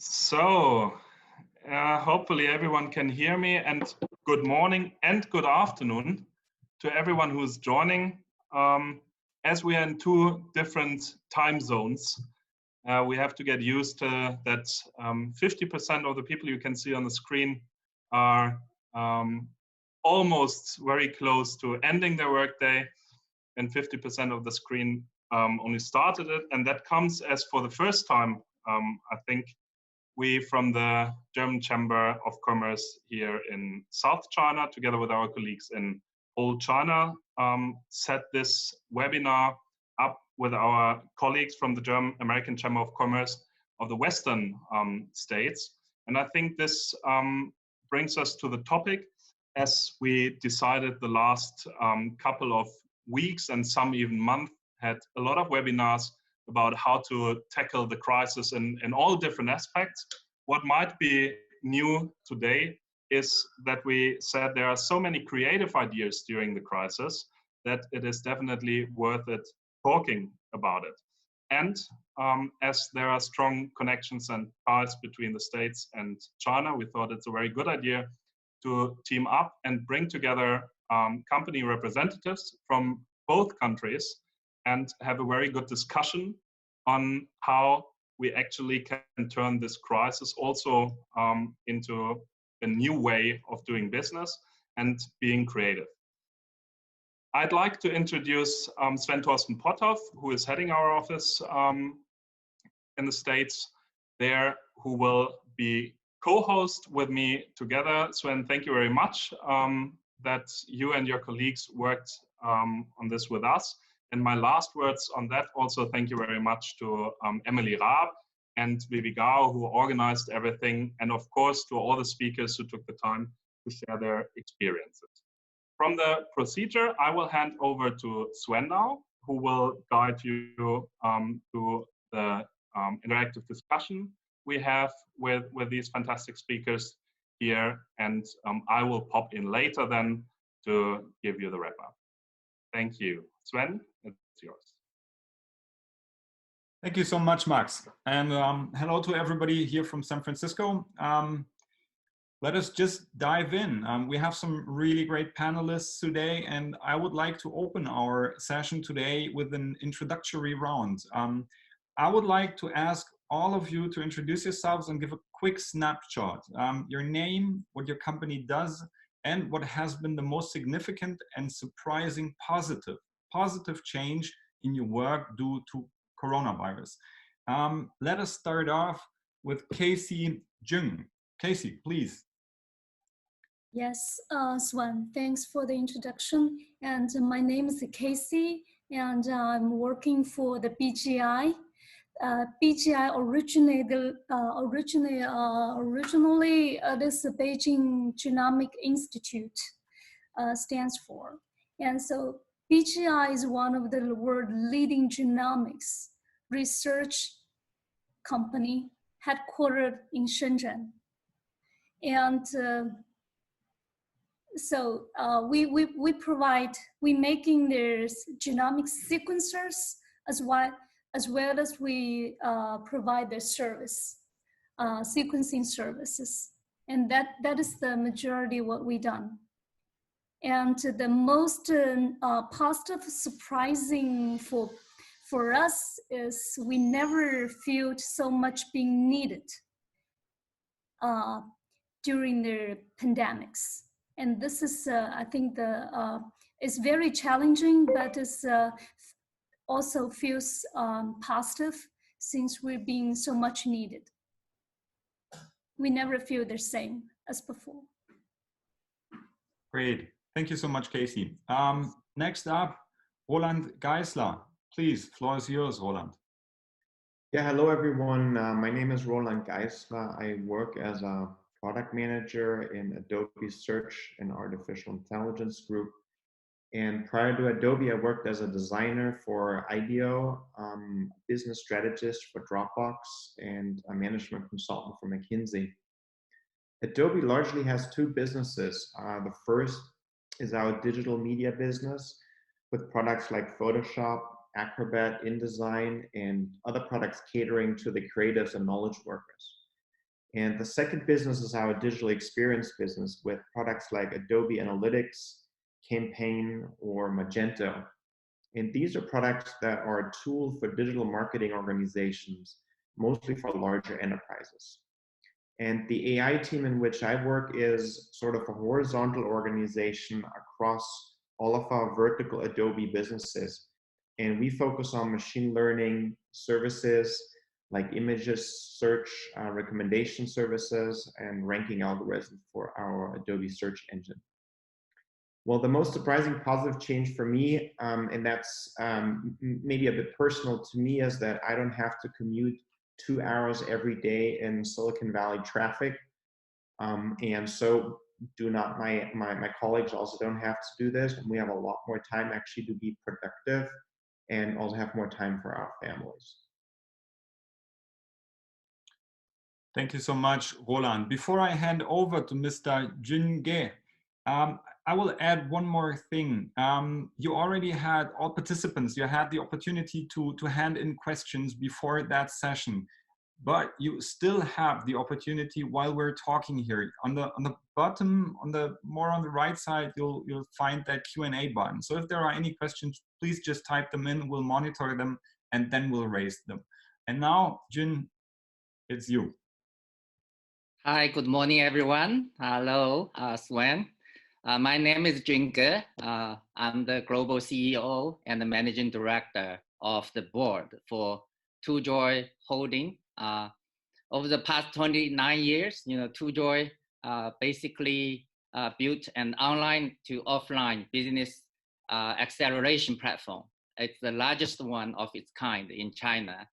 So, hopefully everyone can hear me, and good morning and good afternoon to everyone who's joining. As we are in two different time zones, we have to get used to that 50% of the people you can see on the screen are almost very close to ending their workday, and 50% of the screen only started it. And that comes as for the first time, I think, we from the German Chamber of Commerce here in South China, together with our colleagues in whole China, set this webinar up with our colleagues from the German American Chamber of Commerce of the Western states. And I think this brings us to the topic, as we decided the last couple of weeks and some even months, had a lot of webinars about how to tackle the crisis in all different aspects. What might be new today is that we said there are so many creative ideas during the crisis that it is definitely worth it talking about it. And as there are strong connections and ties between the States and China, we thought it's a very good idea to team up and bring together company representatives from both countries and have a very good discussion on how we actually can turn this crisis also into a new way of doing business and being creative. I'd like to introduce Sven Thorsten Potthoff, who is heading our office in the States there, who will be co-host with me together. Sven, thank you very much that you and your colleagues worked on this with us. And my last words on that, also thank you very much to Emily Raab and Vivi Gao, who organized everything, and of course to all the speakers who took the time to share their experiences. From the procedure, I will hand over to Sven now, who will guide you to the interactive discussion we have with these fantastic speakers here, and I will pop in later then to give you the wrap up. Thank you. Sven, it's yours. Thank you so much, Max. And hello to everybody here from San Francisco. Let us just dive in. We have some really great panelists today, and I would like to open our session today with an introductory round. I would like to ask all of you to introduce yourselves and give a quick snapshot. Your name, what your company does, and what has been the most significant and surprising positive change in your work due to coronavirus. Let us start off with Casey Jung. Casey, please. Yes, Swan, thanks for the introduction. And my name is Casey, and I'm working for the BGI. BGI originally this Beijing Genomic Institute stands for. And so BGI is one of the world leading genomics research company headquartered in Shenzhen. And so we making there's genomic sequencers as well as we provide the service, sequencing services. And that is the majority of what we done. And the most positive surprising for us is we never felt so much being needed during the pandemics. And this is, I think, it's very challenging, but it's also feels positive since we're being so much needed. We never feel the same as before. Great. Thank you so much, Casey. Next up, Roland Geisler. Please, floor is yours, Roland. Yeah, hello everyone. My name is Roland Geisler. I work as a product manager in Adobe Search and Artificial Intelligence Group. And prior to Adobe, I worked as a designer for IDEO, business strategist for Dropbox, and a management consultant for McKinsey. Adobe largely has two businesses. The first is our digital media business with products like Photoshop, Acrobat, InDesign, and other products catering to the creatives and knowledge workers. And the second business is our digital experience business with products like Adobe Analytics, Campaign, or Magento. And these are products that are a tool for digital marketing organizations, mostly for larger enterprises. And the AI team in which I work is sort of a horizontal organization across all of our vertical Adobe businesses. And we focus on machine learning services like images, search, recommendation services, and ranking algorithms for our Adobe search engine. Well, the most surprising positive change for me, and that's maybe a bit personal to me, is that I don't have to commute 2 hours every day in Silicon Valley traffic. And so do not my colleagues also don't have to do this. And we have a lot more time actually to be productive and also have more time for our families. Thank you so much, Roland. Before I hand over to Mr. Jun Ge, I will add one more thing. You already had all participants, you had the opportunity to hand in questions before that session, but you still have the opportunity while we're talking here. On the bottom, more on the right side, you'll find that Q&A button. So if there are any questions, please just type them in, we'll monitor them, and then we'll raise them. And now, Jun, it's you. Hi, good morning, everyone. Hello, Sven. My name is Jun Ge. I'm the global CEO and the managing director of the board for TwoJoy Holding. Over the past 29 years, TwoJoy basically built an online to offline business acceleration platform. It's the largest one of its kind in China.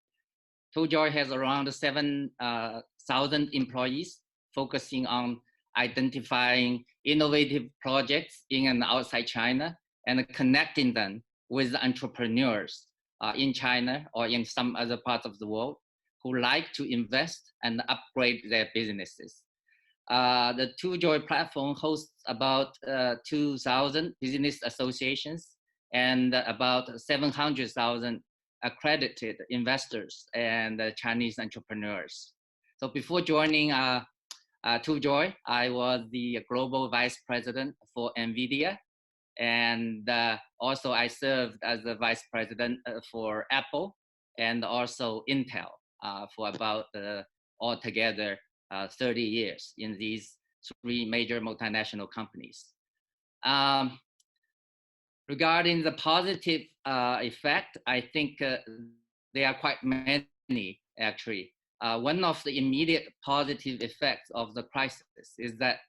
TwoJoy has around 7,000 employees focusing on identifying innovative projects in and outside China and connecting them with entrepreneurs in China or in some other parts of the world who like to invest and upgrade their businesses. The TwoJoy platform hosts about 2,000 business associations and about 700,000 accredited investors and Chinese entrepreneurs. So before joining TwoJoy, I was the global vice president for NVIDIA, and also I served as the vice president for Apple and also Intel for about altogether 30 years in these 3 major multinational companies. Regarding the positive effect, I think there are quite many actually. One of the immediate positive effects of the crisis is that,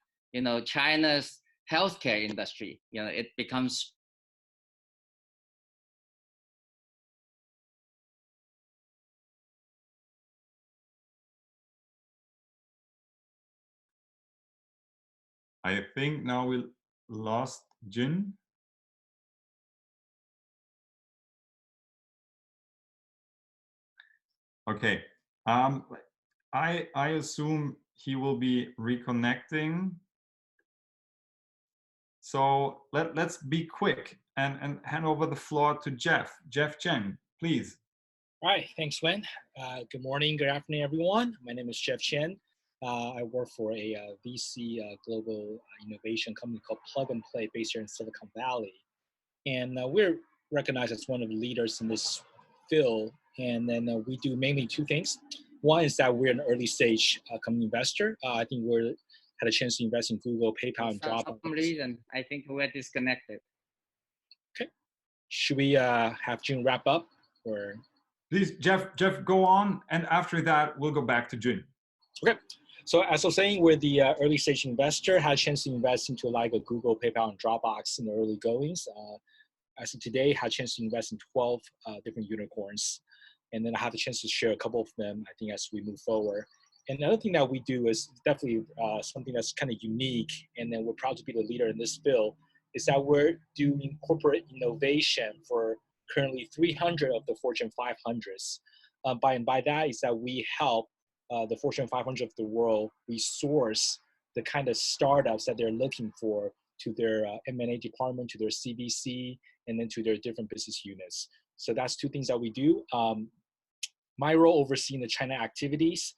China's healthcare industry, it becomes I think now we lost Jin. Okay, I assume he will be reconnecting. So let's be quick and hand over the floor to Jeff. Jeff Chen, please. All right, thanks, Wen. Good morning, good afternoon, everyone. My name is Jeff Chen. I work for a VC global innovation company called Plug and Play based here in Silicon Valley. And we're recognized as one of the leaders in this field. And then we do mainly 2 things. One is that we're an early stage company investor. I think we had a chance to invest in Google, PayPal, and Dropbox. For some reason, I think we're disconnected. Okay. Should we have June wrap up? Or Please, Jeff, go on. And after that, we'll go back to June. Okay. So as I was saying, we're the early stage investor, had a chance to invest into like a Google, PayPal, and Dropbox in the early goings. As of today, had a chance to invest in 12 different unicorns. And then I have a chance to share a couple of them, I think, as we move forward. And another thing that we do is definitely something that's kind of unique, and then we're proud to be the leader in this field, is that we're doing corporate innovation for currently 300 of the Fortune 500s. By that is that we help the Fortune 500 of the world resource the kind of startups that they're looking for to their M&A department, to their CVC, and then to their different business units. So that's 2 things that we do. My role overseeing the China activities,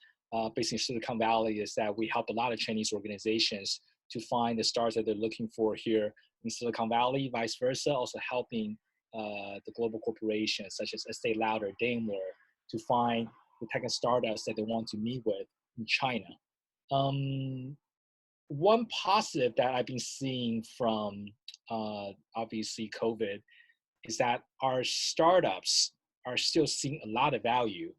based in Silicon Valley is that we help a lot of Chinese organizations to find the stars that they're looking for here in Silicon Valley, vice versa, also helping the global corporations such as Estee Lauder, Daimler, to find the tech and startups that they want to meet with in China. One positive that I've been seeing from obviously COVID is that our startups are still seeing a lot of value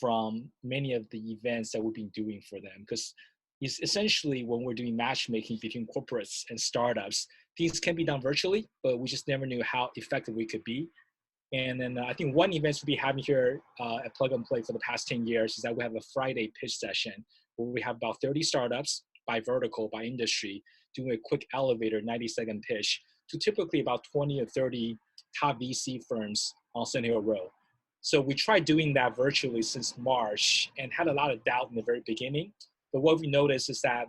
from many of the events that we've been doing for them. Because it's essentially when we're doing matchmaking between corporates and startups, things can be done virtually, but we just never knew how effective we could be. And then I think one event we'll be having here at Plug and Play for the past 10 years is that we have a Friday pitch session where we have about 30 startups by vertical, by industry, doing a quick elevator 90-second pitch to typically about 20 or 30 top VC firms on Center Hill Road. So we tried doing that virtually since March and had a lot of doubt in the very beginning. But what we noticed is that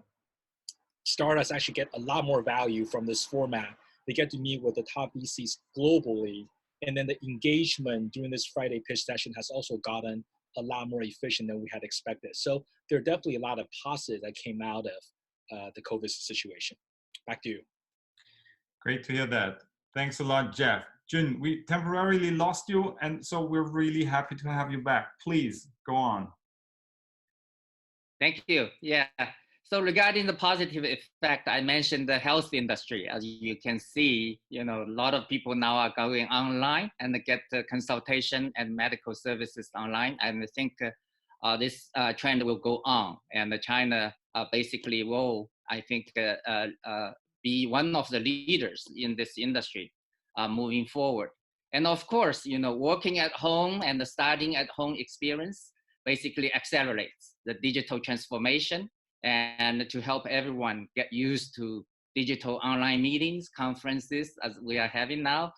startups actually get a lot more value from this format. They get to meet with the top VCs globally. And then the engagement during this Friday pitch session has also gotten a lot more efficient than we had expected. So there are definitely a lot of positives that came out of the COVID situation. Back to you. Great to hear that. Thanks a lot, Jeff. Jun, we temporarily lost you, and so we're really happy to have you back. Please go on. Thank you. Yeah. So regarding the positive effect, I mentioned the health industry. As you can see, a lot of people now are going online and get consultation and medical services online. And I think this trend will go on. And China basically will, I think, be one of the leaders in this industry moving forward. And of course, working at home and the studying at home experience basically accelerates the digital transformation and to help everyone get used to digital online meetings, conferences, as we are having now,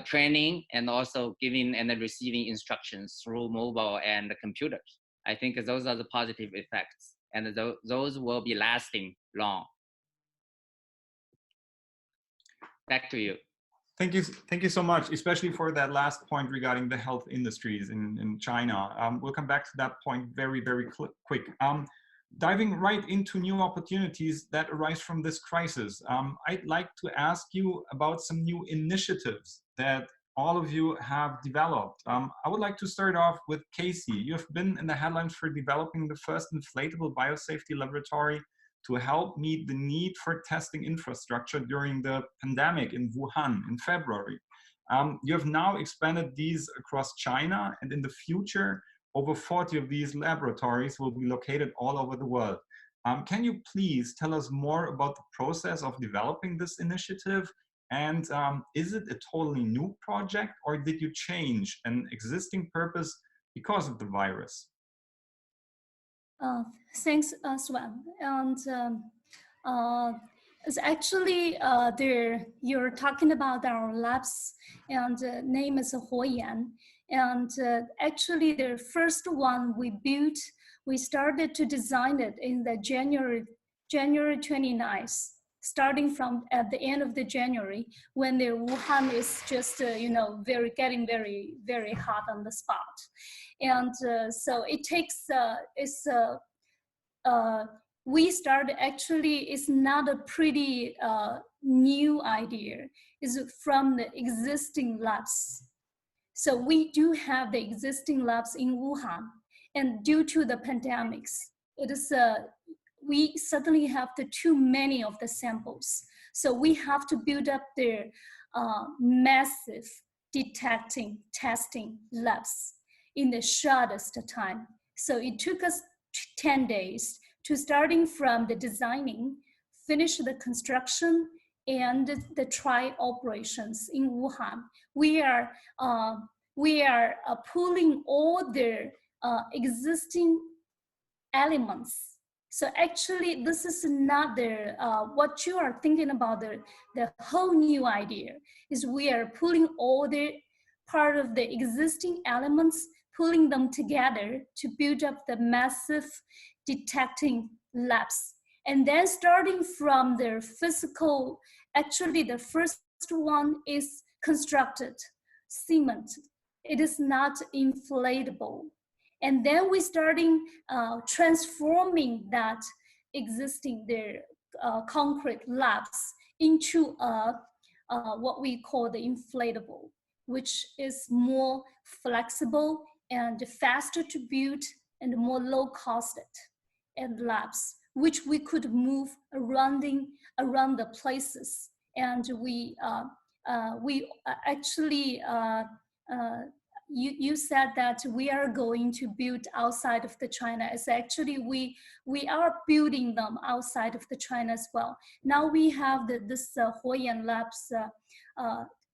training, and also giving and receiving instructions through mobile and computers. I think those are the positive effects, and those will be lasting long. Back to you. Thank you so much, especially for that last point regarding the health industries in China. We'll come back to that point very, very quick. Diving right into new opportunities that arise from this crisis, I'd like to ask you about some new initiatives that all of you have developed. I would like to start off with Casey. You have been in the headlines for developing the first inflatable biosafety laboratory to help meet the need for testing infrastructure during the pandemic in Wuhan in February. You have now expanded these across China, and in the future, over 40 of these laboratories will be located all over the world. Can you please tell us more about the process of developing this initiative? And is it a totally new project, or did you change an existing purpose because of the virus? Thanks, Swan. And it's actually you're talking about our labs, and name is Huoyan. And actually, the first one we built, we started to design it in the January 29th, starting from at the end of the January, when the Wuhan is just getting very, very hot on the spot. And so it takes we started, actually, it's not a pretty new idea. It's from the existing labs. So we do have the existing labs in Wuhan, and due to the pandemics, it is we suddenly have too many of the samples. So we have to build up their massive testing labs in the shortest time. So it took us 10 days to starting from the designing, finish the construction, and the trial operations in Wuhan. We are pulling all the existing elements. So actually, this is not the what you are thinking about. The whole new idea is we are pulling all the part of the existing elements, pulling them together to build up the massive detecting labs. And then starting from their physical, actually the first one is constructed, cement. It is not inflatable. And then we starting transforming that existing concrete labs into what we call the inflatable, which is more flexible and faster to build and more low costed and labs, which we could move around the places. And we actually you said that we are going to build outside of the China. It's actually we are building them outside of the China as well. Now we have this Huoyan Labs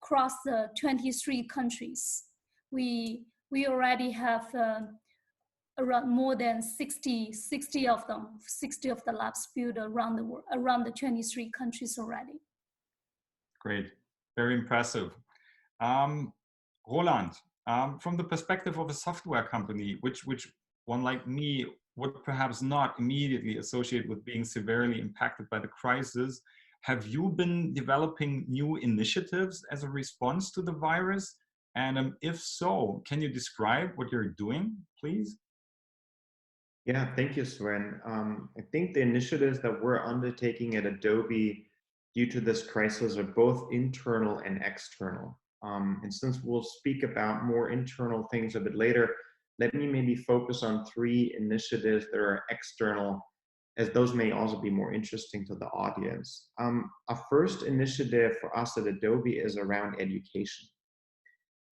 across the 23 countries. We already have around more than 60 of them, 60 of the labs built around the world, around the 23 countries already. Great, very impressive. Roland, from the perspective of a software company, which one like me would perhaps not immediately associate with being severely impacted by the crisis, have you been developing new initiatives as a response to the virus? And if so, can you describe what you're doing, please? Yeah, thank you, Sven. I think the initiatives that we're undertaking at Adobe due to this crisis are both internal and external. And since we'll speak about more internal things a bit later, let me maybe focus on 3 initiatives that are external, as those may also be more interesting to the audience. Our first initiative for us at Adobe is around education.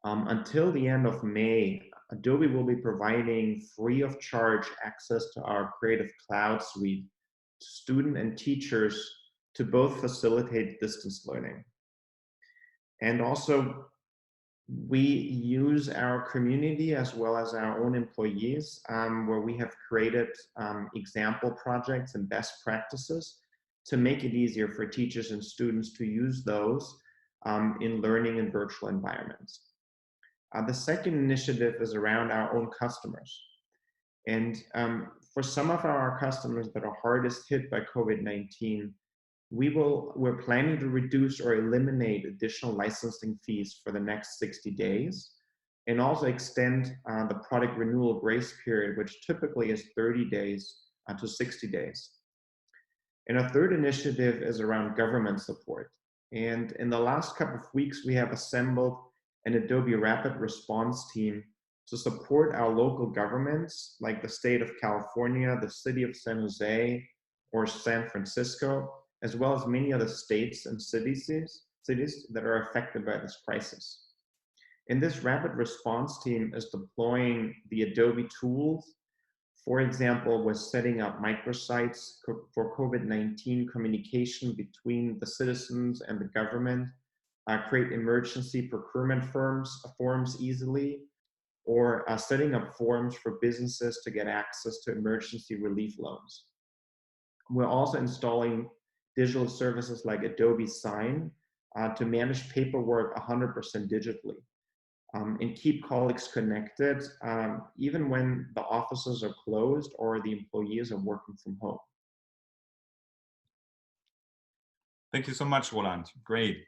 Until the end of May, Adobe will be providing free of charge access to our Creative Cloud suite to students and teachers to both facilitate distance learning. And also, we use our community as well as our own employees, where we have created example projects and best practices to make it easier for teachers and students to use those in learning in virtual environments. The second initiative is around our own customers. And for some of our customers that are hardest hit by COVID-19, we're planning to reduce or eliminate additional licensing fees for the next 60 days, and also extend the product renewal grace period, which typically is 30 days to 60 days. And a third initiative is around government support. And in the last couple of weeks, we have assembled an Adobe Rapid Response team to support our local governments, like the state of California, the city of San Jose, or San Francisco, as well as many other states and cities that are affected by this crisis. And this Rapid Response team is deploying the Adobe tools. For example, we're setting up microsites for COVID-19 communication between the citizens and the government, create emergency procurement forms easily, or setting up forms for businesses to get access to emergency relief loans. We're also installing digital services like Adobe Sign to manage paperwork 100% digitally and keep colleagues connected even when the offices are closed or the employees are working from home. Thank you so much, Roland. Great.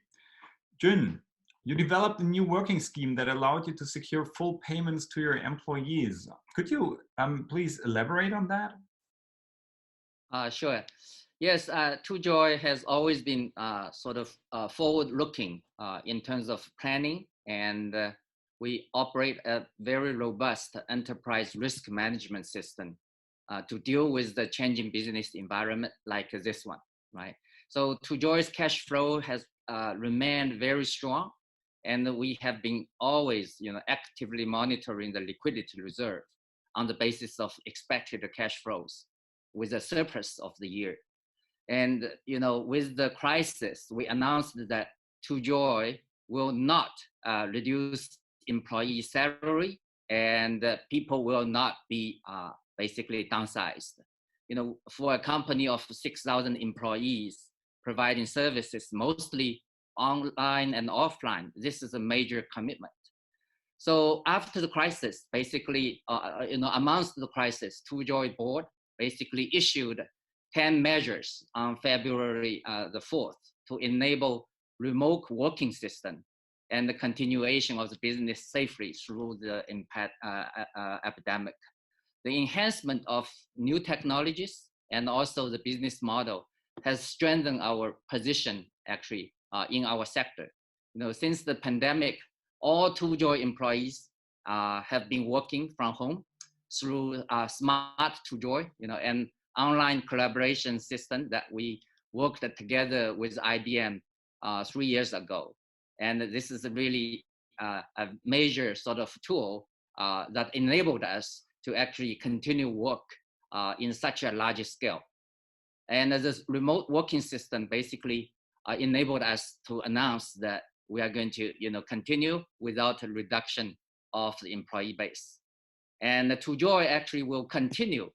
Jun, you developed a new working scheme that allowed you to secure full payments to your employees. Could you please elaborate on that? Sure. Yes, TrueJoy has always been sort of forward-looking in terms of planning, and we operate a very robust enterprise risk management system to deal with the changing business environment like this one, right? So TrueJoy's cash flow has remained very strong, and we have been always, actively monitoring the liquidity reserve on the basis of expected cash flows with a surplus of the year. And with the crisis, we announced that TrueJoy will not reduce employee salary, and people will not be basically downsized. For a company of 6,000 employees providing services mostly online and offline, this is a major commitment. So after the crisis, basically, amongst the crisis, TrueJoy board basically issued 10 measures on February the 4th to enable remote working system and the continuation of the business safely through the epidemic. the enhancement of new technologies and also the business model has strengthened our position actually in our sector. Since the pandemic, all ToJoy employees have been working from home through smart ToJoy, and online collaboration system that we worked together with IBM 3 years ago. And this is really a major sort of tool that enabled us to actually continue work in such a large scale. And this remote working system basically enabled us to announce that we are going to continue without a reduction of the employee base. And ToJoy actually will continue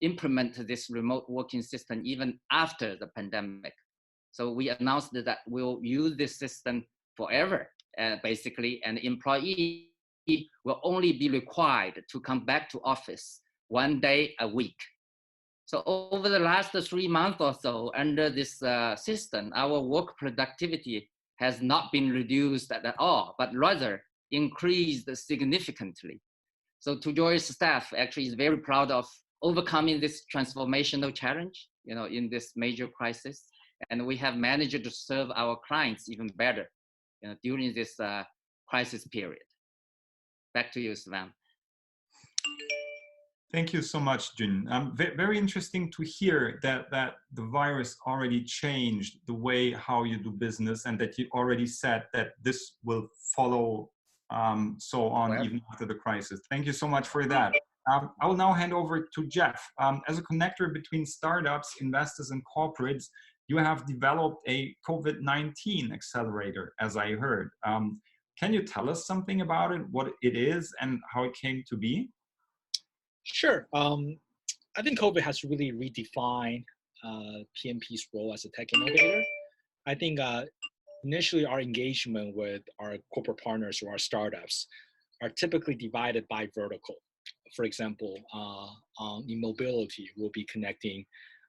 implement this remote working system even after the pandemic. So we announced that we'll use this system forever, basically, and employee will only be required to come back to office 1 day a week. So over the last 3 months or so, under this system, our work productivity has not been reduced at all, but rather increased significantly. So ToJoy's staff actually is very proud of overcoming this transformational challenge, in this major crisis. And we have managed to serve our clients even better, during this crisis period. Back to you, Sven. Thank you so much, Jun. Very interesting to hear that the virus already changed the way how you do business, and that you already said that this will follow so on even after the crisis. Thank you so much for that. I will now hand over to Jeff. As a connector between startups, investors, and corporates, you have developed a COVID-19 accelerator, as I heard. Can you tell us something about it, what it is, and how it came to be? Sure. I think COVID has really redefined PMP's role as a tech innovator. I think initially our engagement with our corporate partners or our startups are typically divided by vertical. For example, in mobility, we'll be connecting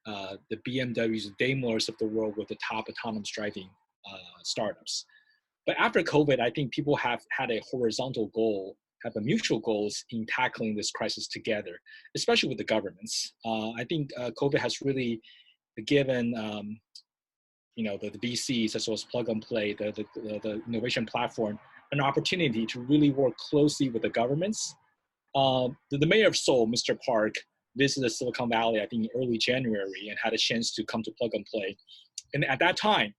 the BMWs, Daimlers of the world with the top autonomous driving startups. But after COVID, I think people have had a horizontal goal, have a mutual goals in tackling this crisis together, especially with the governments. I think COVID has really given the VCs as well as Plug and Play, the innovation platform, an opportunity to really work closely with the governments. The mayor of Seoul, Mr. Park, visited Silicon Valley, I think in early January, and had a chance to come to Plug and Play. And at that time,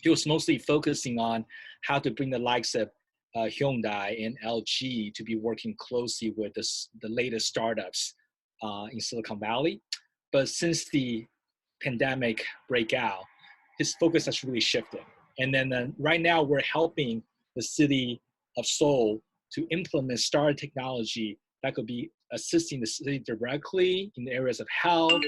he was mostly focusing on how to bring the likes of Hyundai and LG to be working closely with the latest startups in Silicon Valley. But since the pandemic breakout, his focus has really shifted. And then right now we're helping the city of Seoul to implement startup technology that could be assisting the city directly in the areas of health,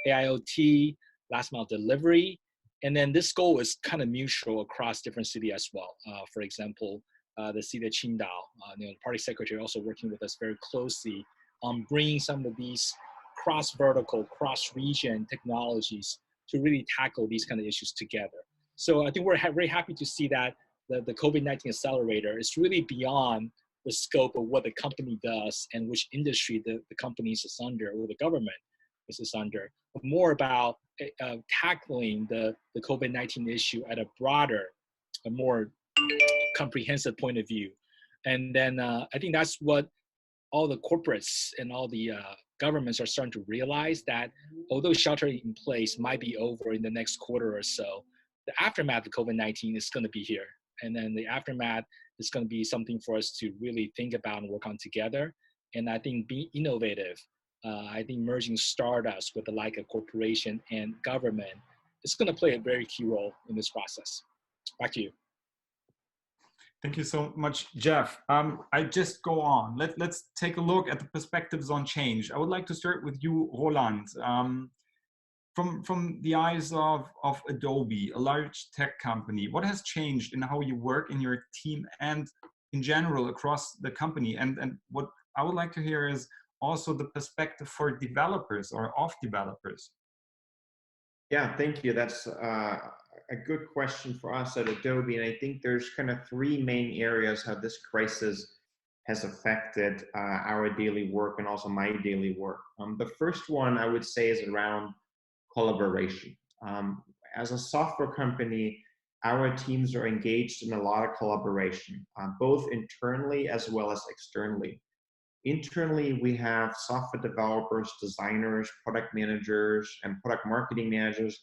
AIoT, last mile delivery. And then this goal is kind of mutual across different cities as well. For example, the city of Qingdao, the party secretary also working with us very closely on bringing some of these cross-vertical, cross-region technologies to really tackle these kind of issues together. So I think we're very happy to see that the COVID-19 accelerator is really beyond the scope of what the company does and which industry the company is under or the government is under, but more about tackling the COVID-19 issue at a broader, a more comprehensive point of view. And then I think that's what all the corporates and all the governments are starting to realize, that although sheltering in place might be over in the next quarter or so, the aftermath of COVID-19 is going to be here. And then the aftermath is going to be something for us to really think about and work on together. And I think be innovative. I think merging startups with the like of corporation and government is going to play a very key role in this process. Back to you. Thank you so much, Jeff. I just go on. Let's take a look at the perspectives on change. I would like to start with you, Roland. From the eyes of Adobe, a large tech company, what has changed in how you work in your team and in general across the company? And what I would like to hear is also the perspective for developers or of developers. Yeah, thank you. That's a good question for us at Adobe. And I think there's kind of three main areas how this crisis has affected our daily work and also my daily work. The first one I would say is around collaboration. As a software company, our teams are engaged in a lot of collaboration, both internally as well as externally. Internally, we have software developers, designers, product managers, and product marketing managers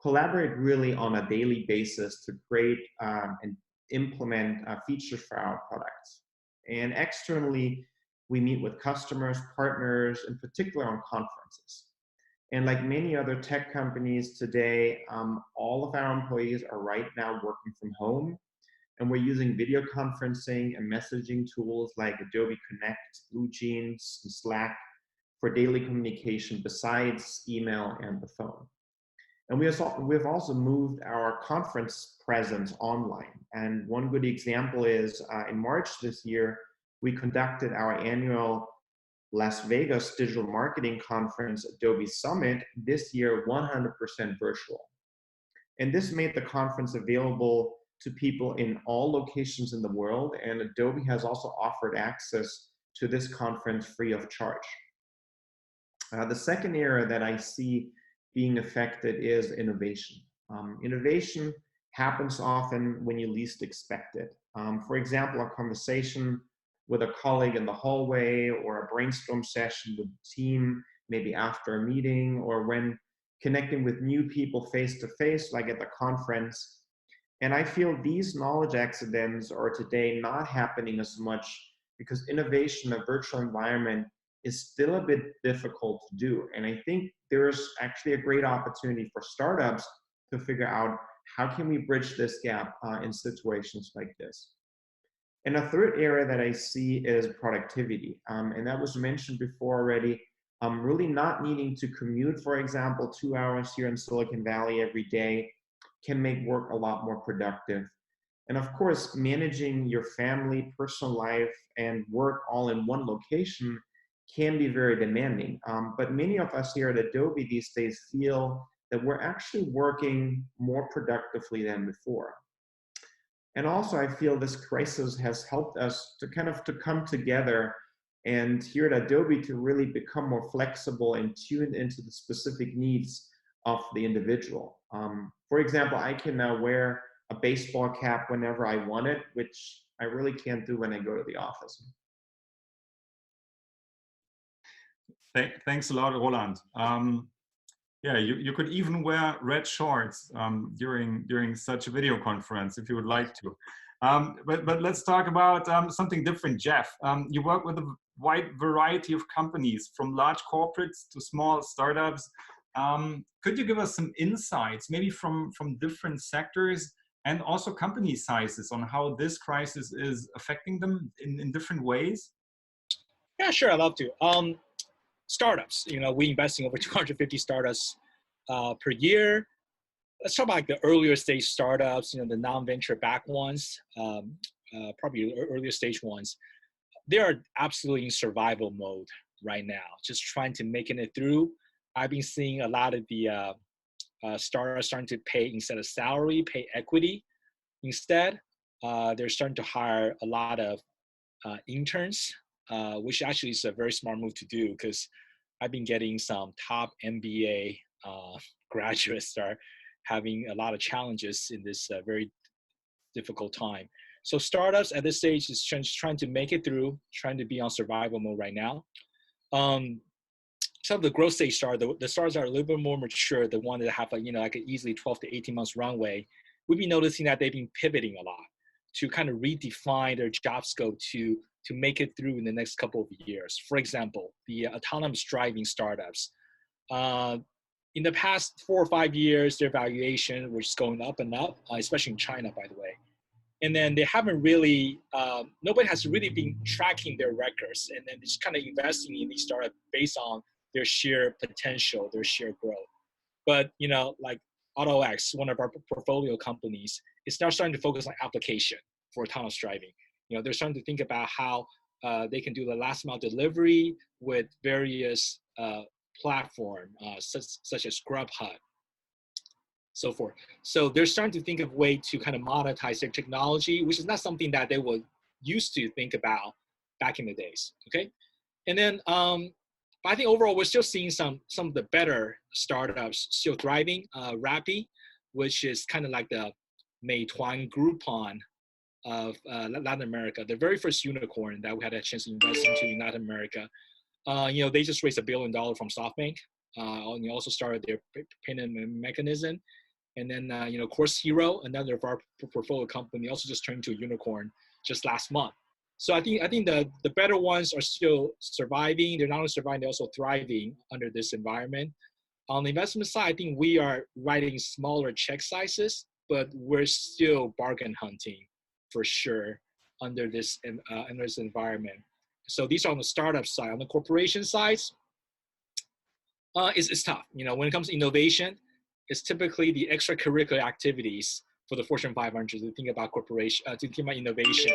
collaborate really on a daily basis to create and implement features for our products. And externally, we meet with customers, partners, in particular on conferences. And like many other tech companies today, all of our employees are right now working from home. And we're using video conferencing and messaging tools like Adobe Connect, BlueJeans, and Slack for daily communication besides email and the phone. And we've also moved our conference presence online. And one good example is in March this year, we conducted our annual Las Vegas Digital Marketing Conference, Adobe Summit, this year 100% virtual. And this made the conference available to people in all locations in the world, and Adobe has also offered access to this conference free of charge. The second area that I see being affected is innovation. Innovation happens often when you least expect it. For example, a conversation with a colleague in the hallway, or a brainstorm session with the team, maybe after a meeting, or when connecting with new people face to face, like at the conference. And I feel these knowledge accidents are today not happening as much because innovation in a virtual environment is still a bit difficult to do. And I think there's actually a great opportunity for startups to figure out how can we bridge this gap in situations like this. And a third area that I see is productivity. And that was mentioned before already. Really not needing to commute, for example, 2 hours here in Silicon Valley every day can make work a lot more productive. And of course, managing your family, personal life, and work all in one location can be very demanding. But many of us here at Adobe these days feel that we're actually working more productively than before. And also, I feel this crisis has helped us to come together, and here at Adobe to really become more flexible and tuned into the specific needs of the individual. For example, I can now wear a baseball cap whenever I want it, which I really can't do when I go to the office. Thanks a lot, Roland. Yeah, you could even wear red shorts during such a video conference if you would like to. But let's talk about something different, Jeff. You work with a wide variety of companies, from large corporates to small startups. Could you give us some insights, maybe from different sectors and also company sizes, on how this crisis is affecting them in different ways? Yeah, sure, I'd love to. Startups, we invest in over 250 startups per year. Let's talk about the earlier stage startups, the non-venture backed ones, probably earlier stage ones. They are absolutely in survival mode right now, just trying to making it through. I've been seeing a lot of the startups starting to pay, instead of salary, pay equity instead. They're starting to hire a lot of interns, which actually is a very smart move to do, because I've been getting some top MBA graduates that are having a lot of challenges in this very difficult time. So startups at this stage is trying to make it through, trying to be on survival mode right now. Some of the growth stage startups, the startups are a little bit more mature, the one that have like an easily 12 to 18 months runway. We've been noticing that they've been pivoting a lot to kind of redefine their job scope to make it through in the next couple of years. For example, the autonomous driving startups. In the past 4 or 5 years, their valuation was going up and up, especially in China, by the way. And then they haven't really, nobody has really been tracking their records, and then just kind of investing in these startups based on their sheer potential, their sheer growth. But, like AutoX, one of our portfolio companies, is now starting to focus on application for autonomous driving. They're starting to think about how they can do the last mile delivery with various platforms, such as Grubhub, so forth. So they're starting to think of a way to kind of monetize their technology, which is not something that they would used to think about back in the days. Okay, and then I think overall we're still seeing some of the better startups still thriving. Rappi, which is kind of like the Meituan Groupon of Latin America, the very first unicorn that we had a chance to invest into in Latin America. They just raised $1 billion from SoftBank. And also started their payment mechanism. And then, Course Hero, another of our portfolio company, also just turned into a unicorn just last month. So I think the better ones are still surviving. They're not only surviving, they're also thriving under this environment. On the investment side, I think we are writing smaller check sizes, but we're still bargain hunting for sure under this environment. So these are on the startup side. On the corporation side, it's tough. When it comes to innovation, it's typically the extracurricular activities for the Fortune 500 to think about to think about innovation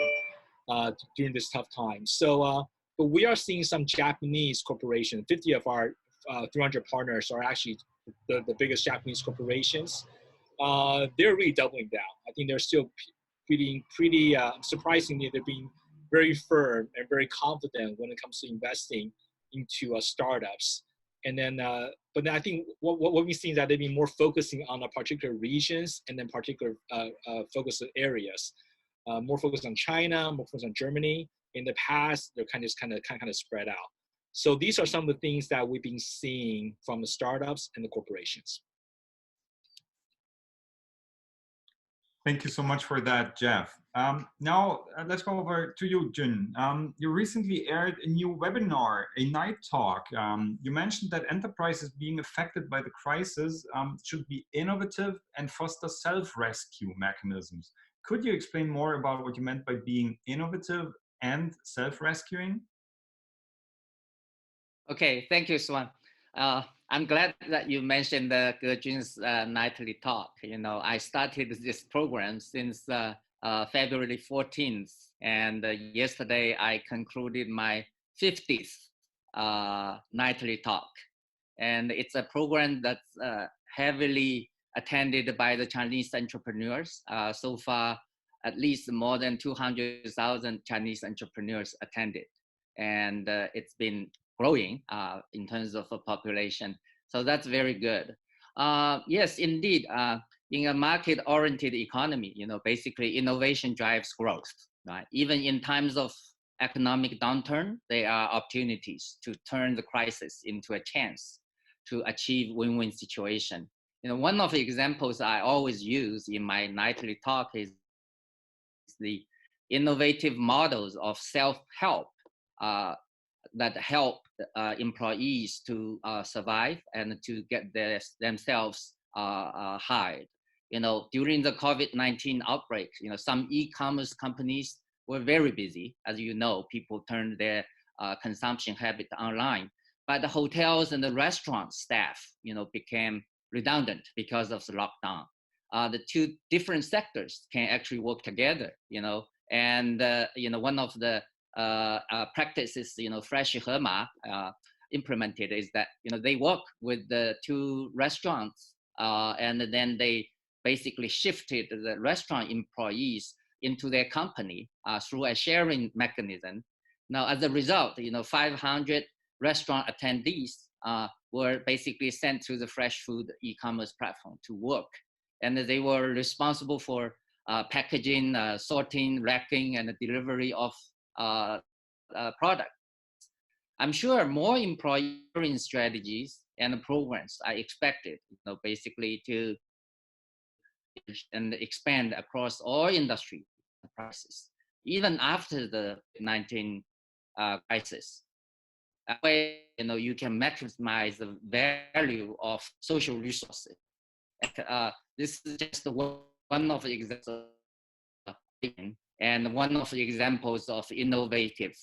during this tough time. So, but we are seeing some Japanese corporations. 50 of our 300 partners are actually the biggest Japanese corporations. They're really doubling down. I think they're still pretty surprisingly, they're being very firm and very confident when it comes to investing into startups. And then, but then I think what we've seen is that they've been more focusing on the particular regions and then particular focus areas. More focused on China, more focused on Germany. In the past, they're kind of spread out. So these are some of the things that we've been seeing from the startups and the corporations. Thank you so much for that, Jeff. Now, let's go over to you, Jun. You recently aired a new webinar, a night talk. You mentioned that enterprises being affected by the crisis should be innovative and foster self-rescue mechanisms. Could you explain more about what you meant by being innovative and self-rescuing? Okay, thank you, Swan. I'm glad that you mentioned the Jun's nightly talk. I started this program since February 14th, and yesterday I concluded my 50th nightly talk. And it's a program that's heavily attended by the Chinese entrepreneurs. So far, at least more than 200,000 Chinese entrepreneurs attended. And it's been growing in terms of population. So that's very good. Yes, indeed, in a market-oriented economy, basically innovation drives growth, right? Even in times of economic downturn, there are opportunities to turn the crisis into a chance to achieve win-win situation. One of the examples I always use in my nightly talk is the innovative models of self-help that help employees to survive and to get themselves hired. During the COVID-19 outbreak, some e-commerce companies were very busy. As you know, people turned their consumption habit online. But the hotels and the restaurant staff, became redundant because of the lockdown. The two different sectors can actually work together, and one of the practices, Fresh Hema implemented is that, they work with the two restaurants and then they basically shifted the restaurant employees into their company through a sharing mechanism. Now, as a result, 500 restaurant attendees were basically sent to the fresh food e-commerce platform to work. And they were responsible for packaging, sorting, racking, and the delivery of products. I'm sure more employee strategies and programs are expected, basically to and expand across all industry prices, even after the 19 crisis. That way, you can maximize the value of social resources. This is just one of the examples, and one of the examples of innovative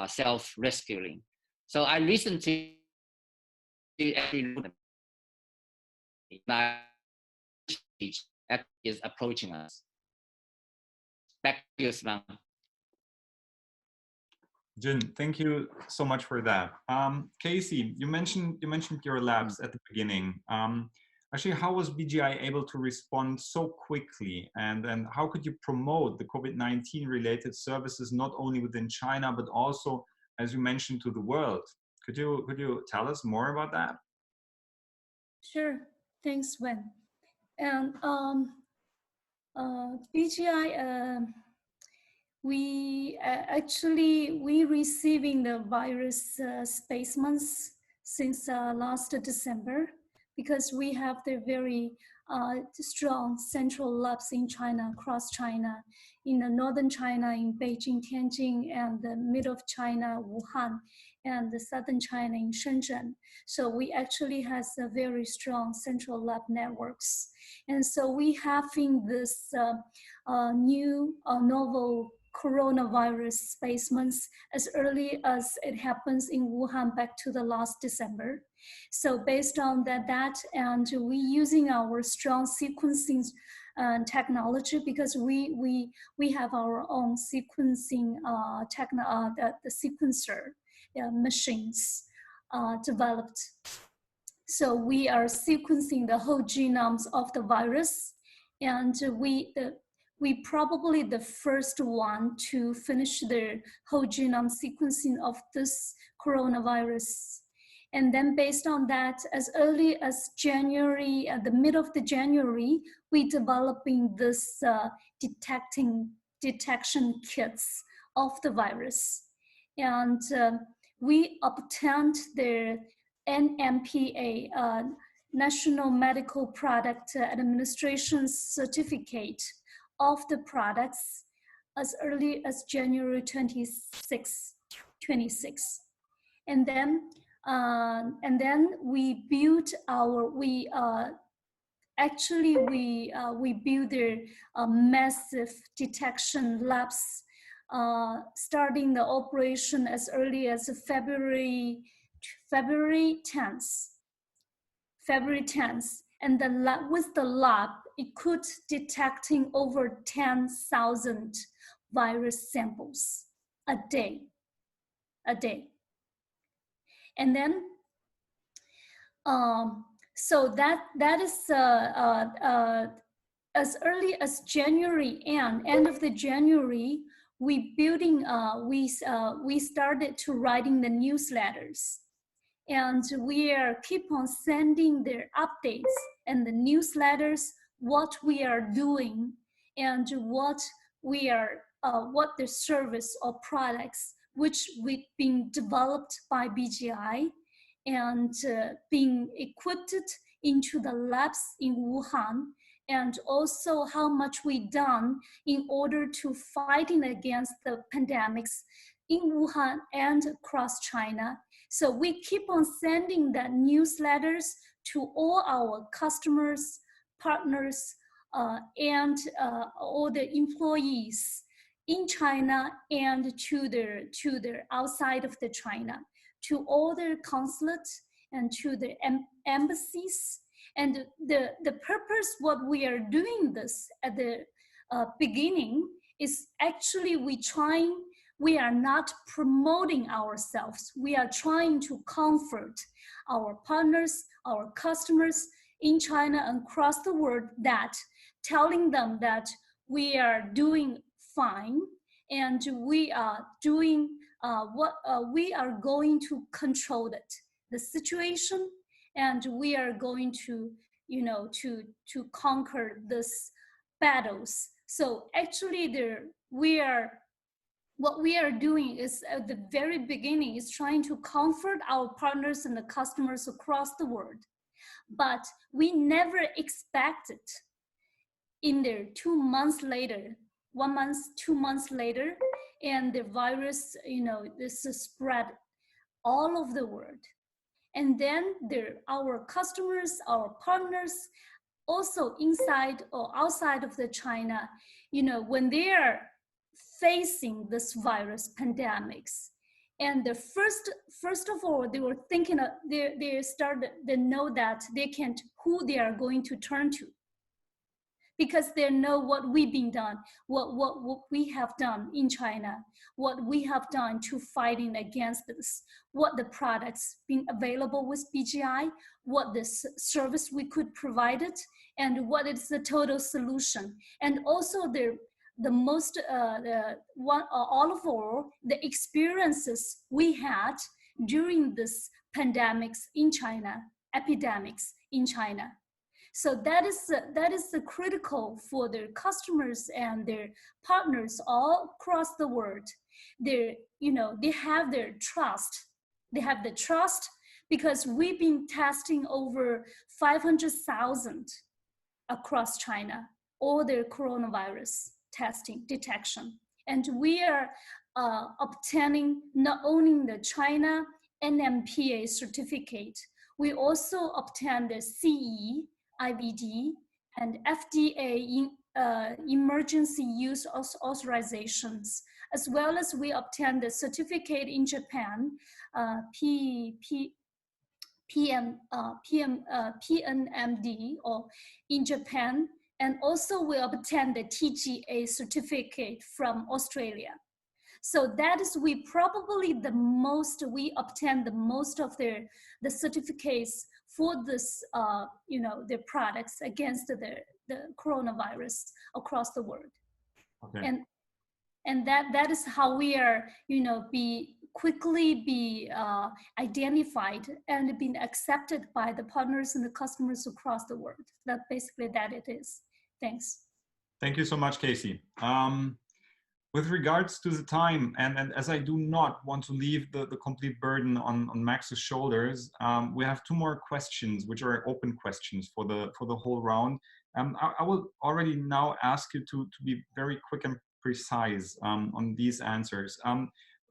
self-rescuing. So I listened to every that is approaching us. Back to you, Sven. Jin, thank you so much for that. Casey, you mentioned your labs at the beginning. Actually, how was BGI able to respond so quickly? And how could you promote the COVID-19 related services, not only within China, but also, as you mentioned, to the world? Could you tell us more about that? Sure, thanks, Wen. And BGI, we receiving the virus specimens since last December, because we have the very strong central labs in China, across China, in the northern China, in Beijing, Tianjin, and the middle of China, Wuhan, and the southern China in Shenzhen. So we actually has a very strong central lab networks. And so we having this new novel coronavirus specimens as early as it happens in Wuhan back to the last December. So based on that and we using our strong sequencing technology, because we have our own sequencing the sequencer machines developed. So we are sequencing the whole genomes of the virus, and we probably the first one to finish the whole genome sequencing of this coronavirus. And then based on that, as early as January, at the middle of the January, we developing this detection kits of the virus. And we obtained the NMPA, National Medical Product Administration certificate of the products as early as January 26. And then we built our, we built a massive detection labs, starting the operation as early as February 10th. And the lab, with the lab, it could detecting over 10,000 virus samples a day. And then, so that is as early as January end of the January, we started to writing the newsletters, and we are keep on sending their updates and the newsletters, what we are doing and what we are what the service or products which we've been developed by BGI and being equipped into the labs in Wuhan, and also how much we done in order to fighting against the pandemics in Wuhan and across China. So we keep on sending that newsletters to all our customers, partners, and all the employees in China and to their outside of the China, to all their consulates and to the embassies. And the purpose what we are doing this at the beginning is actually we are not promoting ourselves. We are trying to comfort our partners, our customers in China and across the world, that telling them that we are doing fine and we are doing we are going to control it, the situation, and we are going to, to conquer this battles. So actually what we are doing is at the very beginning is trying to comfort our partners and the customers across the world. But we never expected in there 2 months later, 1 month, 2 months later, and the virus, this is spread all over the world. And then our customers, our partners, also inside or outside of the China, when they are facing this virus pandemics, and the first of all, they were thinking they know that they can't, who they are going to turn to. because they know what we've been done, what we have done in China, what we have done to fighting against this, what the products being available with BGI, what the service we could provide it, and what is the total solution. And also the most, all of all, the experiences we had during this pandemics in China, epidemics in China. So that is the critical for their customers and their partners all across the world. They have their trust. They have the trust because we've been testing over 500,000 across China, all their coronavirus testing detection, and we are obtaining not only the China NMPA certificate, we also obtained the CE, IVD, and FDA emergency use authorizations, as well as we obtained the certificate in Japan, PNMD, or in Japan, and also we obtained the TGA certificate from Australia. So that is we obtained the most of the certificates for this, their products against the coronavirus across the world. Okay. And that is how we are, quickly be identified and being accepted by the partners and the customers across the world. That basically that it is. Thanks. Thank you so much, Casey. With regards to the time, and as I do not want to leave the complete burden on Max's shoulders, we have two more questions, which are open questions for the whole round. I will already now ask you to be very quick and precise on these answers.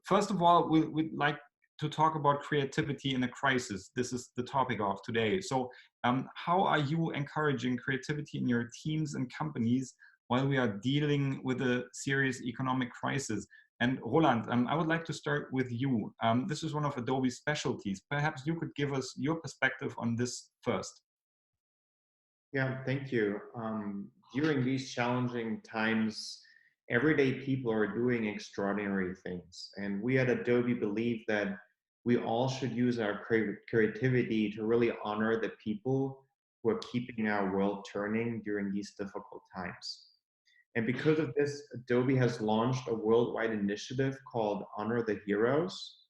First of all, we'd like to talk about creativity in a crisis. This is the topic of today. So how are you encouraging creativity in your teams and companies while we are dealing with a serious economic crisis? And Roland, I would like to start with you. This is one of Adobe's specialties. Perhaps you could give us your perspective on this first. Yeah, thank you. During these challenging times, everyday people are doing extraordinary things. And we at Adobe believe that we all should use our creativity to really honor the people who are keeping our world turning during these difficult times. And because of this, Adobe has launched a worldwide initiative called Honor the Heroes,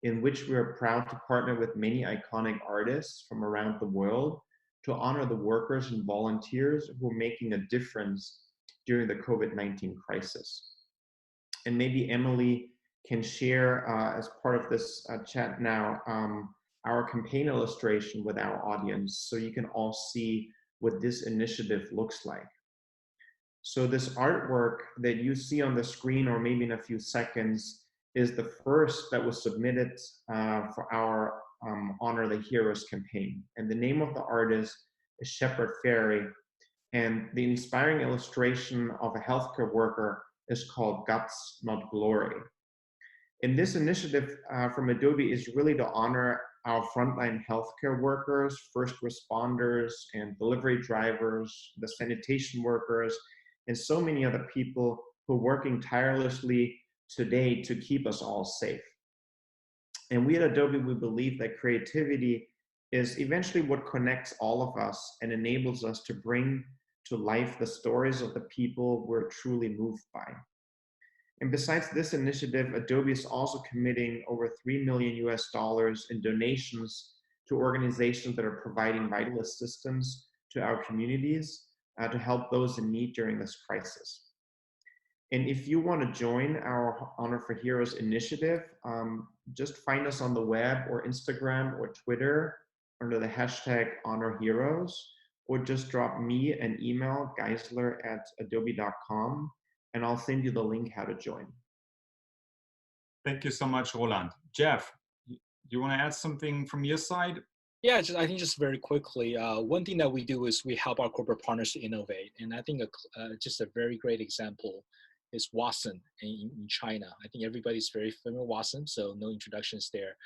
in which we are proud to partner with many iconic artists from around the world to honor the workers and volunteers who are making a difference during the COVID-19 crisis. And maybe Emily can share, as part of this chat now, our campaign illustration with our audience, so you can all see what this initiative looks like. So this artwork that you see on the screen, or maybe in a few seconds, is the first that was submitted for our Honor the Heroes campaign. And the name of the artist is Shepard Fairey. And the inspiring illustration of a healthcare worker is called Guts, Not Glory. And this initiative from Adobe is really to honor our frontline healthcare workers, first responders, and delivery drivers, the sanitation workers, and so many other people who are working tirelessly today to keep us all safe. And we at Adobe, we believe that creativity is eventually what connects all of us and enables us to bring to life the stories of the people we're truly moved by. And besides this initiative, Adobe is also committing over $3 million in donations to organizations that are providing vital assistance to our communities to help those in need during this crisis. And if you want to join our Honor for Heroes initiative, just find us on the web or Instagram or Twitter under the hashtag Honor Heroes, or just drop me an email, geisler@adobe.com, and I'll send you the link how to join. Thank you so much, Roland. Jeff, do you want to add something from your side? Yeah, I think just very quickly, one thing that we do is we help our corporate partners to innovate. And I think just a very great example is Watson in China. I think everybody's very familiar with Watson, so no introductions there.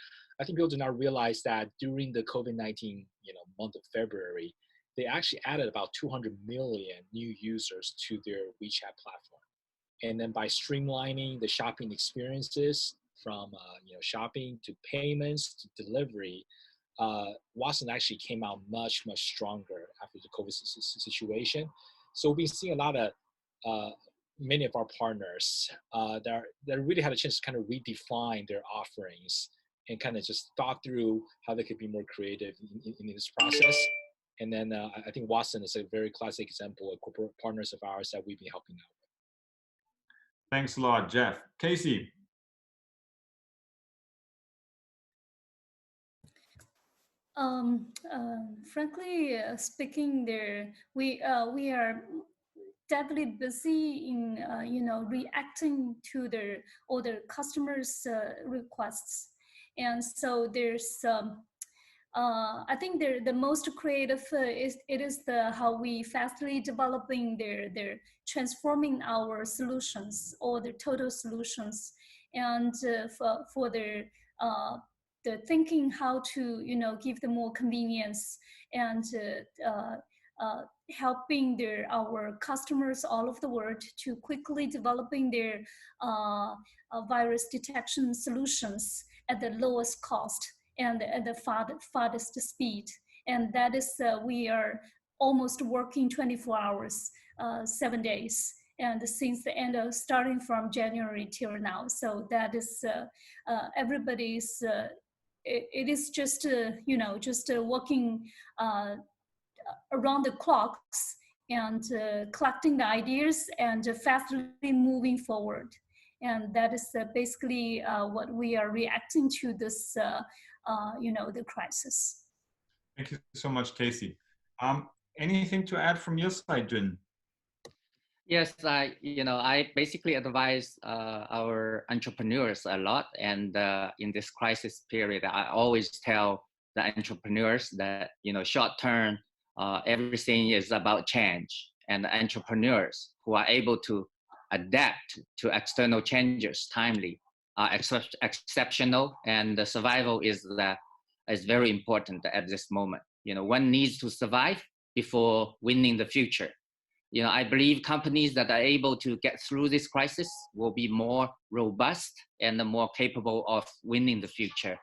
I think people do not realize that during the COVID-19 month of February, they actually added about 200 million new users to their WeChat platform. And then by streamlining the shopping experiences from shopping to payments to delivery, Watson actually came out much stronger after the COVID situation. So we've been seeing a lot of many of our partners that really had a chance to kind of redefine their offerings and kind of just thought through how they could be more creative in this process. And then I think Watson is a very classic example of corporate partners of ours that we've been helping out. Thanks a lot, Jeff. Casey. Frankly speaking, we are deadly busy in reacting to all the customers' requests, and so there's I think the most creative is how we fastly developing their transforming our solutions or the total solutions, and for their the thinking how to give them more convenience and helping our customers all over the world to quickly developing their virus detection solutions at the lowest cost and at the farthest speed. And that is, we are almost working 24 hours, 7 days. And since the end of, starting from January till now. So that is, everybody's, it is just, just working around the clocks and collecting the ideas and fastly moving forward. And that is basically what we are reacting to this, the crisis. Thank you so much, Casey. Anything to add from your side, Jin? Yes, I basically advise our entrepreneurs a lot. And in this crisis period, I always tell the entrepreneurs that, short term, everything is about change. And the entrepreneurs who are able to adapt to external changes timely are exceptional, and the survival is very important at this moment. One needs to survive before winning the future. I believe companies that are able to get through this crisis will be more robust and more capable of winning the future.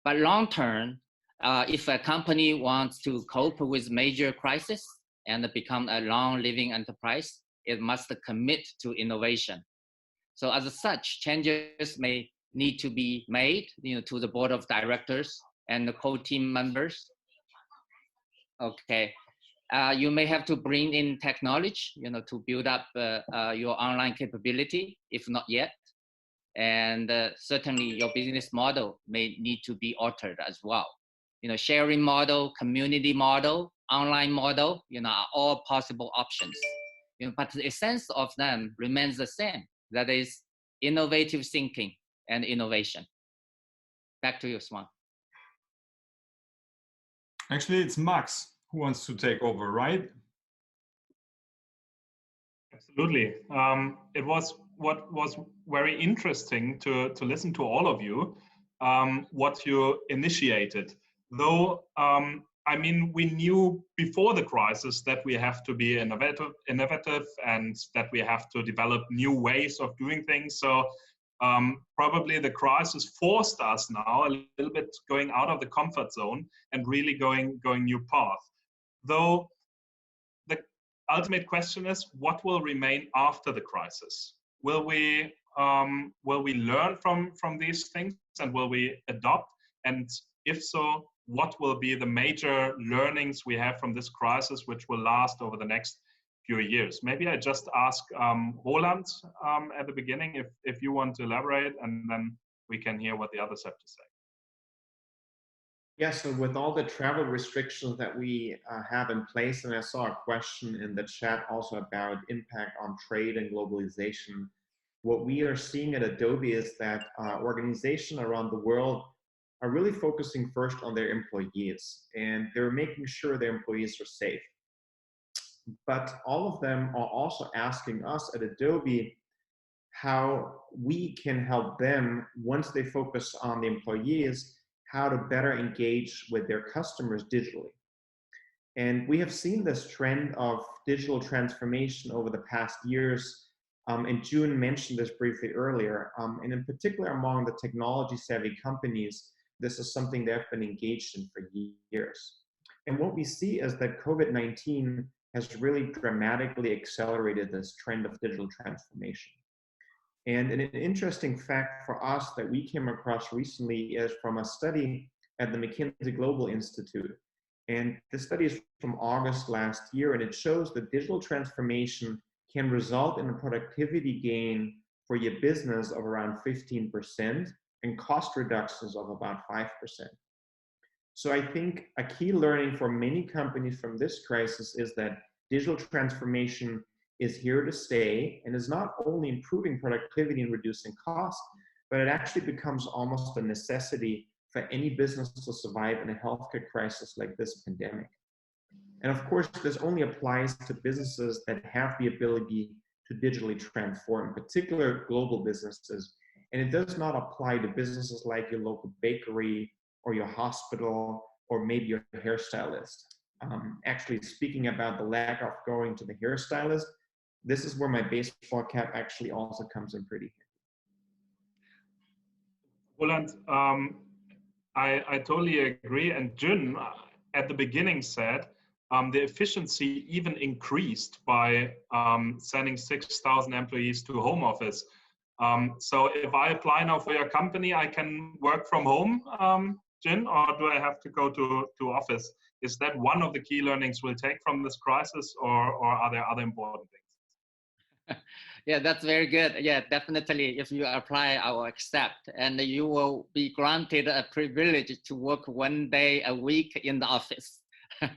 But long term, if a company wants to cope with major crisis and become a long-living enterprise, it must commit to innovation. So as such, changes may need to be made, to the board of directors and the co-team members. Okay. You may have to bring in technology, to build up your online capability, if not yet. And certainly your business model may need to be altered as well. Sharing model, community model, online model, are all possible options. But the essence of them remains the same. That is innovative thinking and innovation. Back to you, Swan. Actually, it's Max who wants to take over, right? Absolutely. It was what was very interesting to listen to all of you, what you initiated. Though, I mean, we knew before the crisis that we have to be innovative and that we have to develop new ways of doing things. So probably the crisis forced us now a little bit going out of the comfort zone and really going new path. Though the ultimate question is, what will remain after the crisis? Will we learn from these things, and will we adopt? And if so, what will be the major learnings we have from this crisis, which will last over the next few years? Maybe I just ask Roland at the beginning if you want to elaborate, and then we can hear what the others have to say. Yeah, so with all the travel restrictions that we have in place, and I saw a question in the chat also about impact on trade and globalization, what we are seeing at Adobe is that organizations around the world are really focusing first on their employees, and they're making sure their employees are safe. But all of them are also asking us at Adobe how we can help them, once they focus on the employees, how to better engage with their customers digitally. And we have seen this trend of digital transformation over the past years. And June mentioned this briefly earlier. And in particular, among the technology-savvy companies, this is something they've been engaged in for years. And what we see is that COVID-19 has really dramatically accelerated this trend of digital transformation. And an interesting fact for us that we came across recently is from a study at the McKinsey Global Institute. And this study is from August last year, and it shows that digital transformation can result in a productivity gain for your business of around 15% and cost reductions of about 5%. So I think a key learning for many companies from this crisis is that digital transformation is here to stay and is not only improving productivity and reducing costs, but it actually becomes almost a necessity for any business to survive in a healthcare crisis like this pandemic. And of course, this only applies to businesses that have the ability to digitally transform, particularly global businesses. And it does not apply to businesses like your local bakery or your hospital or maybe your hairstylist. Actually, speaking about the lack of going to the hairstylist, this is where my baseball cap actually also comes in pretty handy. Roland, I totally agree. And Jun at the beginning said the efficiency even increased by sending 6,000 employees to home office. So if I apply now for your company, I can work from home, Jin, or do I have to go to office? Is that one of the key learnings we'll take from this crisis, or are there other important things? Yeah, that's very good. Yeah, definitely. If you apply, I will accept, and you will be granted a privilege to work 1 day a week in the office. So,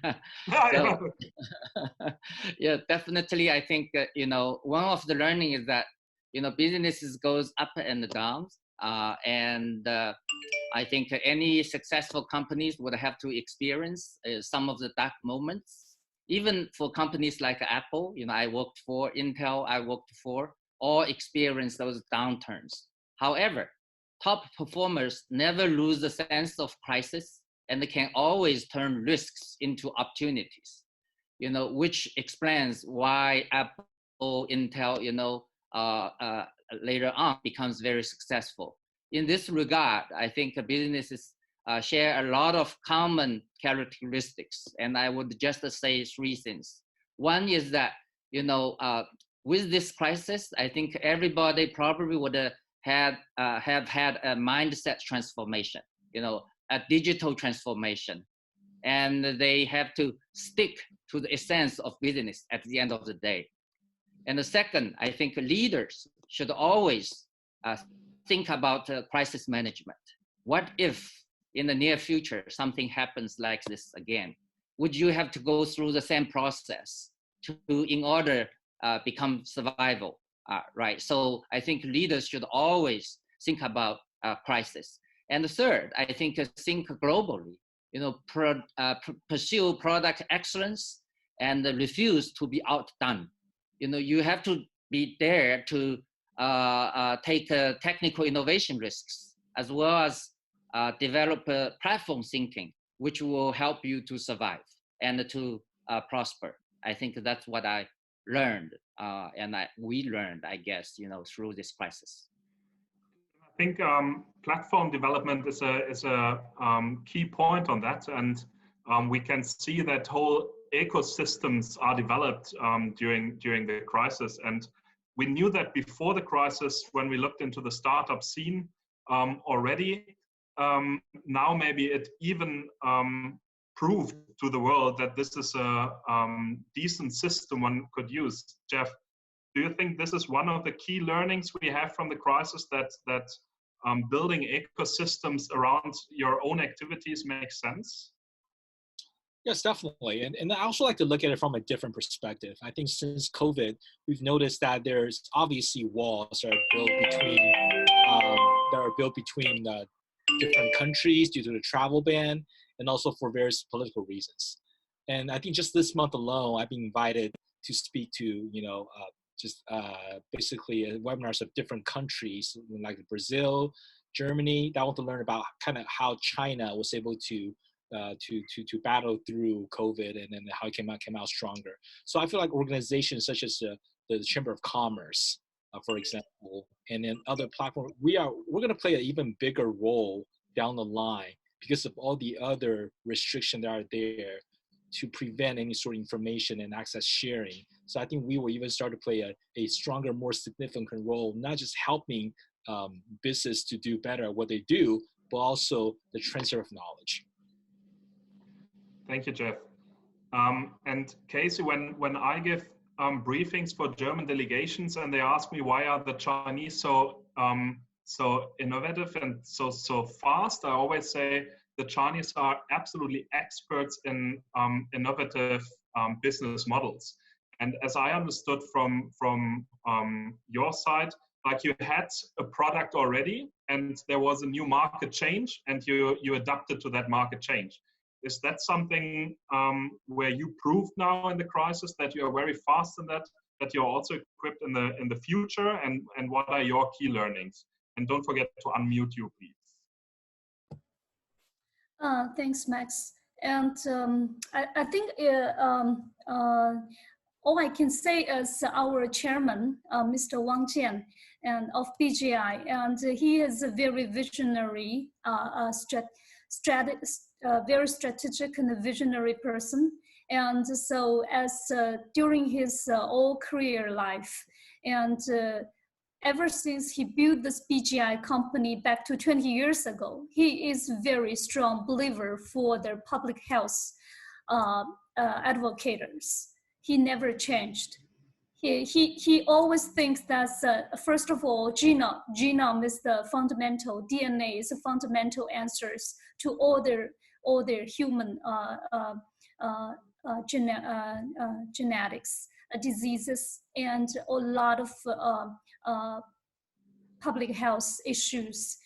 yeah, definitely. I think one of the learning is that businesses goes up and down, and I think any successful companies would have to experience some of the dark moments. Even for companies like Apple, I worked for, Intel, I worked for, all experience those downturns. However, top performers never lose the sense of crisis, and they can always turn risks into opportunities, which explains why Apple, Intel, later on becomes very successful. In this regard, I think businesses share a lot of common characteristics, and I would just say 3 things. One is that, with this crisis, I think everybody probably would have had a mindset transformation, a digital transformation, and they have to stick to the essence of business at the end of the day. And the second, I think leaders should always think about crisis management. What if in the near future something happens like this again? Would you have to go through the same process in order become survival, right? So I think leaders should always think about crisis. And the third, I think think globally, pursue product excellence and refuse to be outdone. You have to be there to take technical innovation risks, as well as develop platform thinking, which will help you to survive and to prosper. I think that's what I learned, and we learned, I guess, through this crisis. I think platform development is a key point on that, and we can see that whole ecosystems are developed during the crisis. And we knew that before the crisis when we looked into the startup scene already. Now maybe it even proved to the world that this is a decent system one could use. Jeff, do you think this is one of the key learnings we have from the crisis, that building ecosystems around your own activities makes sense? Yes, definitely. And I also like to look at it from a different perspective. I think since COVID, we've noticed that there's obviously walls that are built between different countries due to the travel ban, and also for various political reasons. And I think just this month alone, I've been invited to speak to, basically webinars of different countries like Brazil, Germany, that want to learn about kind of how China was able to to battle through COVID, and then how it came out stronger. So I feel like organizations such as the Chamber of Commerce, for example, and then other platforms, we're going to play an even bigger role down the line because of all the other restrictions that are there to prevent any sort of information and access sharing. So I think we will even start to play a stronger, more significant role, not just helping business to do better at what they do, but also the transfer of knowledge. Thank you, Jeff. And Casey, when I give briefings for German delegations and they ask me why are the Chinese so innovative and so fast, I always say the Chinese are absolutely experts in innovative business models. And as I understood from your side, like you had a product already and there was a new market change and you adapted to that market change. Is that something where you proved now in the crisis that you are very fast in that you're also equipped in the future, and what are your key learnings? And don't forget to unmute you, please. Thanks, Max. And I think all I can say is our chairman, Mr. Wang Jian, and of BGI, and he is a very visionary, very strategic and a visionary person. And so as during his whole career life, and ever since he built this BGI company back to 20 years ago, he is a very strong believer for their public health advocates. He never changed. He always thinks that first of all, genome is the fundamental, DNA is the fundamental answers to all their human genetics, diseases, and a lot of public health issues.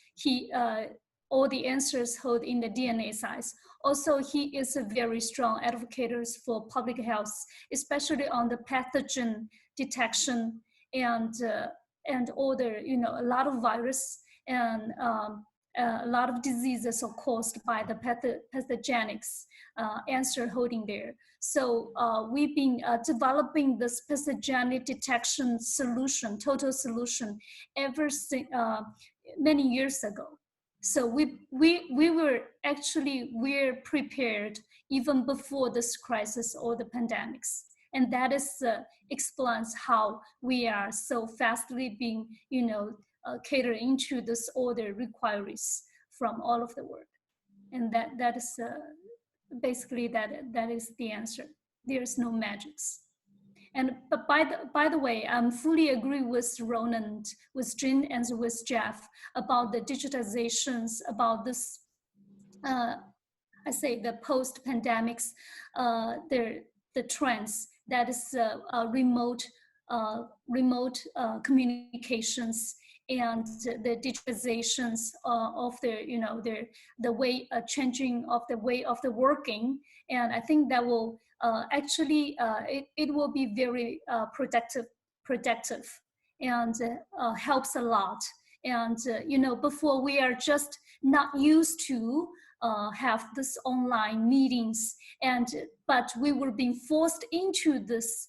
All the answers hold in the DNA size. Also, he is a very strong advocate for public health, especially on the pathogen detection and all the, a lot of virus and a lot of diseases are caused by the pathogenics answer holding there. So we've been developing this pathogenic detection solution, total solution, ever since many years ago. So we're prepared even before this crisis or the pandemics. And that is explains how we are so fastly being, catering to this order requires from all of the world. And that is basically that is the answer. There's no magics. But by the way, I'm fully agree with Ronan, with Jin, and with Jeff about the digitizations, about this. I say the post-pandemics, the trends that is remote communications and the digitizations of the way changing of the way of the working, and I think that will actually it will be very productive and helps a lot. And before we are just not used to have this online meetings, but we were being forced into this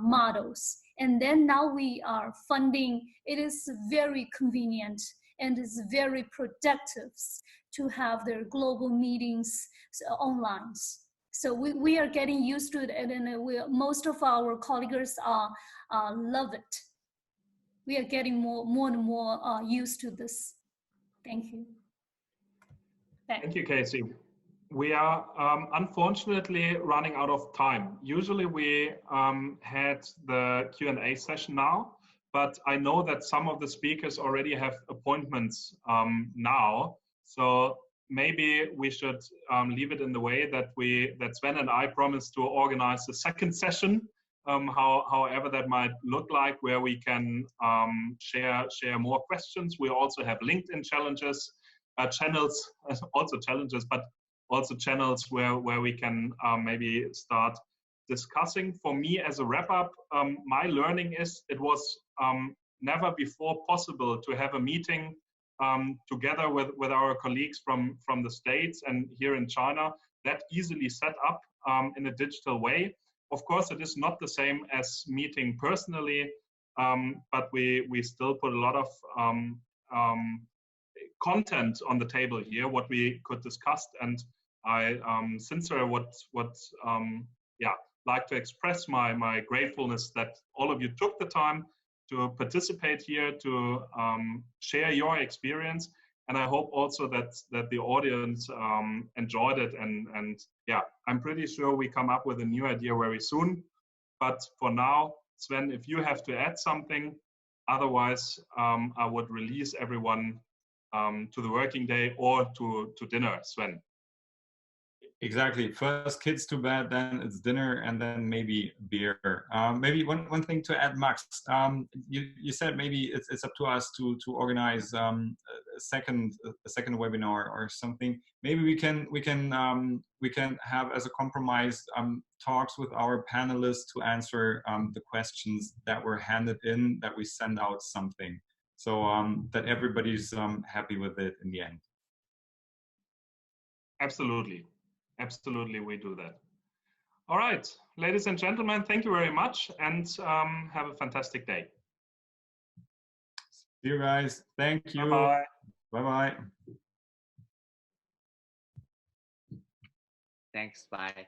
models. And then now we are funding. It is very convenient and is very productive to have their global meetings online. So we are getting used to it, and most of our colleagues love it. We are getting more and more used to this. Thank you. Thank you, Casey. We are unfortunately running out of time. Usually we had the Q&A session now, but I know that some of the speakers already have appointments now. So maybe we should leave it in the way that Sven and I promised to organize a second session, however that might look like, where we can share more questions. We also have LinkedIn challenges, channels, also challenges, but also channels where we can maybe start discussing. For me, as a wrap-up, my learning is it was never before possible to have a meeting together with our colleagues from the States and here in China, that easily set up in a digital way. Of course, it is not the same as meeting personally, but we still put a lot of content on the table here, what we could discuss. And I sincerely like to express my gratefulness that all of you took the time to participate here, to share your experience. And I hope also that the audience enjoyed it. And yeah, I'm pretty sure we come up with a new idea very soon. But for now, Sven, if you have to add something, otherwise I would release everyone to the working day or to dinner, Sven. Exactly. First kids to bed, then it's dinner, and then maybe beer. Maybe one thing to add, Max. You said maybe it's up to us to organize a second webinar or something. Maybe we can have as a compromise talks with our panelists to answer the questions that were handed in, that we send out something, so that everybody's happy with it in the end. Absolutely. Absolutely, we do that. All right, ladies and gentlemen, thank you very much, and have a fantastic day. See you guys. Thank you. Bye-bye. Bye-bye. Thanks. Bye.